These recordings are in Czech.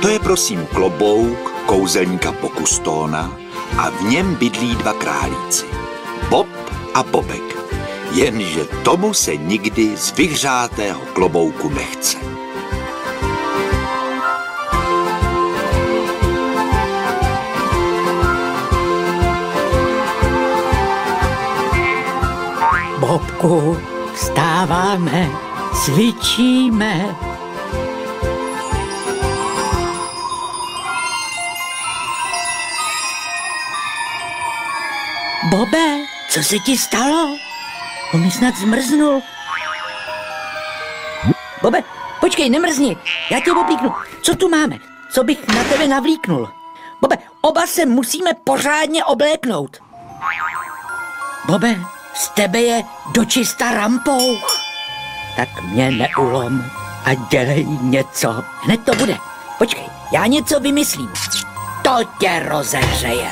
To je prosím klobouk kouzelníka Pokustona a v něm bydlí dva králíci, Bob a Bobek. Jenže tomu se nikdy z vyhřátého klobouku nechce. Bobku, vstáváme, cvičíme. Bobe, co se ti stalo? On mi snad zmrznul. Bobe, počkej, nemrzni, já tě oblíknu. Co tu máme? Co bych na tebe navlíknul? Bobe, oba se musíme pořádně obléknout. Bobe, z tebe je dočista rampouch. Tak mě neulom a dělej něco. Hned to bude. Počkej, já něco vymyslím. To tě rozehřeje.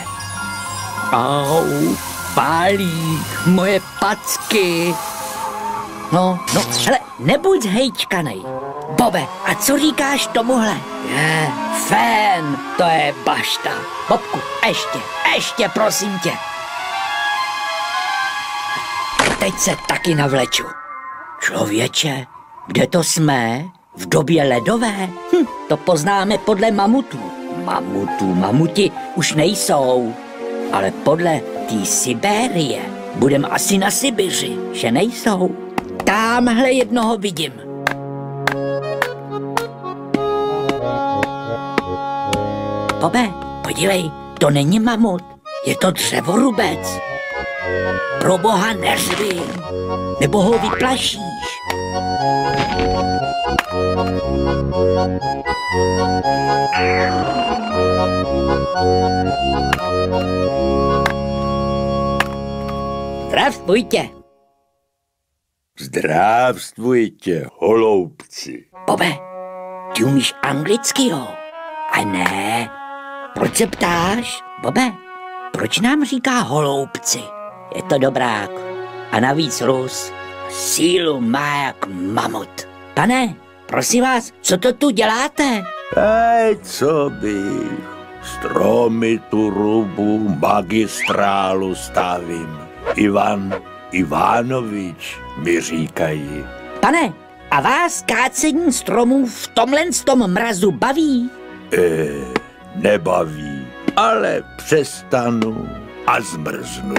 Au, pálí moje packy. No, hele, nebuď hejčkanej. Bobe, a co říkáš tomuhle? Fén, to je bašta. Bobku, ještě prosím tě. Teď se taky navleču. Člověče, kde to jsme? V době ledové? To poznáme podle mamutů. Mamuti už nejsou. Ale podle té Sibérie budem asi na Sibiři, že nejsou. Támhle jednoho vidím. Bobe, podívej, to není mamut, je to dřevorubec. Pro boha neřvi, nebo ho vyplašíš. Zdravstvujte. Zdravstvujte, holoubci. Bobe, ty umíš anglicky, jo? A ne. Proč se ptáš? Bobe, proč nám říká holoubci? Je to dobrák. A navíc Rus. Sílu má jak mamut. Pane, prosím vás, co to tu děláte? Co bych? Stromy tu rubu magistrálu stavím. Ivan Ivanovič mi říkají. Pane, a vás kácení stromů v tomhle tom mrazu baví? Nebaví, ale přestanu a zmrznu.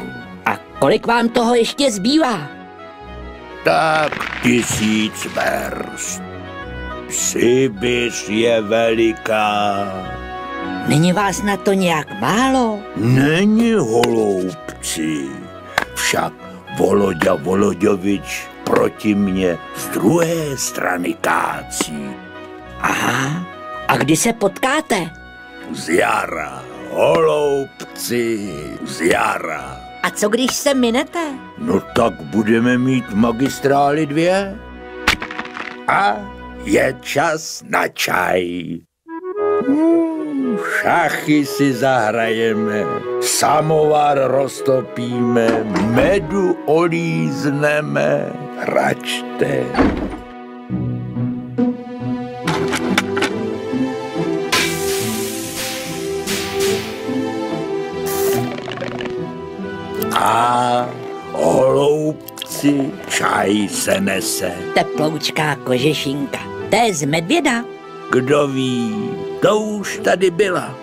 A kolik vám toho ještě zbývá? Tak 1000 verst. Sibiř je veliká. Není vás na to nějak málo? Není, holoubci. Však Voloďa Voloďovič proti mně z druhé strany kácí. Aha, a kdy se potkáte? Z jara, holoubci, z jara. A co když se minete? No tak budeme mít magistrály 2. A je čas na čaj. Šachy si zahrajeme, samovar roztopíme, medu olízneme, račte. A holoubci, čaj se nese. Teploučká kožešinka, to je z medvěda. Kdo ví, to už tady byla.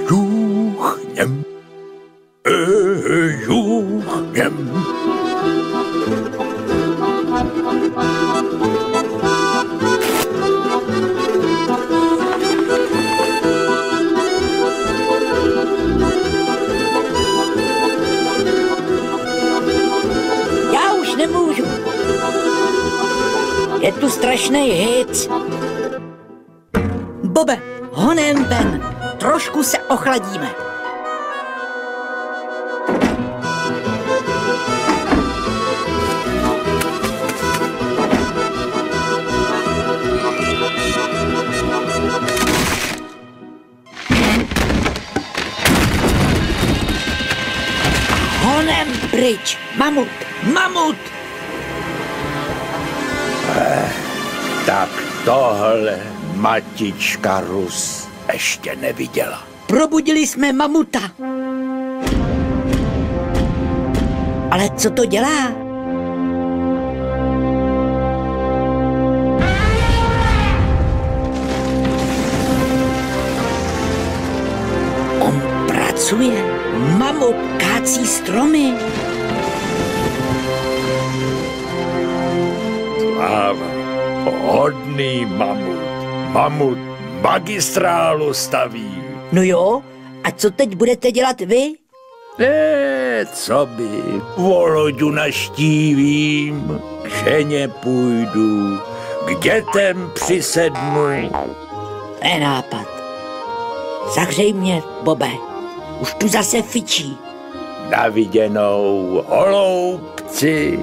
Žuchněm, žuchněm. Já už nemůžu. Je tu strašný hit. Bobe, honem ven, trošku se ochladíme. Honem pryč, mamut, mamut! Tak Tohle matička Rus ještě neviděla. Probudili jsme mamuta. Ale co to dělá? On pracuje. Mamut kácí stromy. Sláva, hodný mamut. Mamut magistrálu staví. No jo, a co teď budete dělat vy? Co by? Voloďu naštívím, k ženě půjdu, k dětem přisednu. To je nápad. Zahřej mě, Bobe. Už tu zase fičí. Na viděnou, holoubci.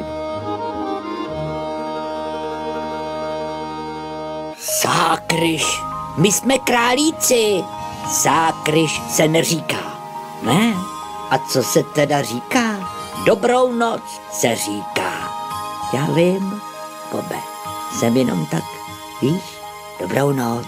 Sákryš, my jsme králíci. Sákryš se neříká. Ne? A co se teda říká? Dobrou noc se říká. Já vím, Bobe, jsem jenom tak, víš, dobrou noc.